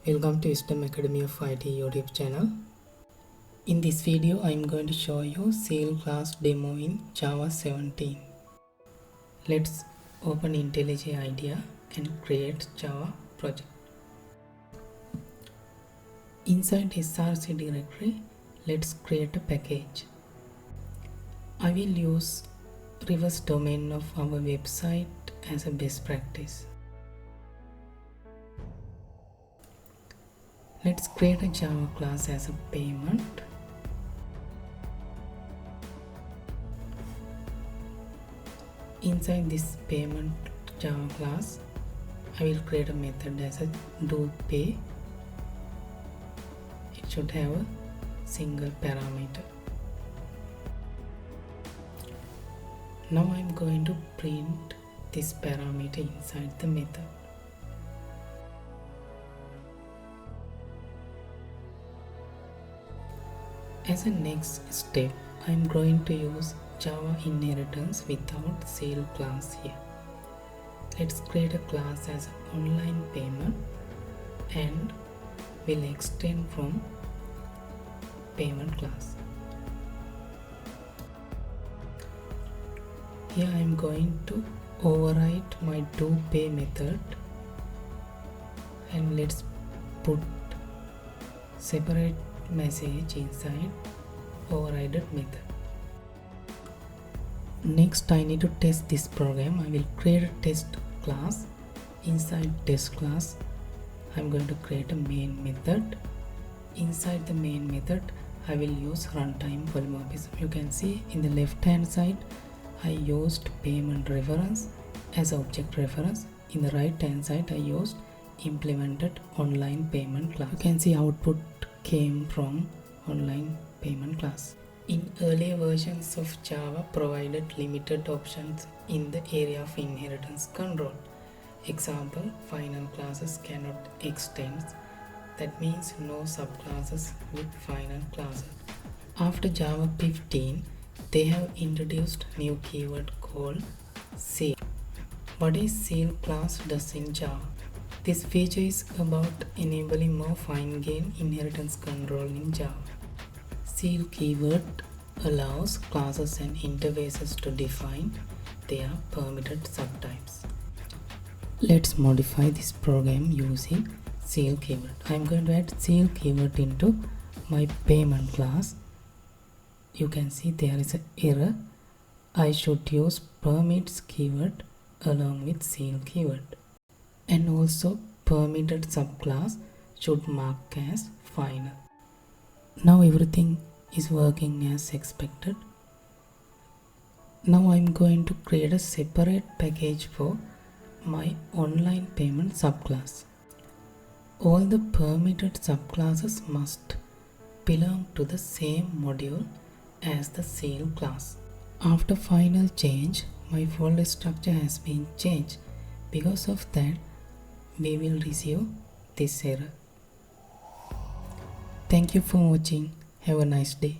Welcome to STEM Academy of IT YouTube channel. In this video, I am going to show you seal class demo in Java 17. Let's open IntelliJ IDEA and create Java project. Inside src directory, let's create a package. I will use reverse domain of our website as a best practice. Let's create a Java class as a payment. Inside this payment Java class, I will create a method as a doPay. It should have a single parameter. Now I am going to print this parameter inside the method. As a next step, I am going to use Java inheritance without seal class here. Let's create a class as an online payment and will extend from payment class. Here I am going to overwrite my doPay method and let's put separate message inside overridden method. Next, I need to test this program. I will create a test class. Inside test class, I am going to create a main method. Inside the main method, I will use runtime polymorphism. You can see in the left hand side, I used payment reference as object reference. In the right hand side, I used implemented online payment class. You can see output came from online payment class. In earlier versions of Java provided limited options in the area of inheritance control. Example, final classes cannot extend. That means no subclasses with final classes. After Java 15, they have introduced new keyword called seal. What is seal class does in Java? This feature is about enabling more fine-grained inheritance control in Java. Seal keyword allows classes and interfaces to define their permitted subtypes. Let's modify this program using seal keyword. I am going to add seal keyword into my payment class. You can see there is an error. I should use permits keyword along with seal keyword. And also permitted subclass should mark as final. Now everything is working as expected. Now I am going to create a separate package for my online payment subclass. All the permitted subclasses must belong to the same module as the seal class. After final change, my folder structure has been changed. Because of that, we will receive this error. Thank you for watching. Have a nice day.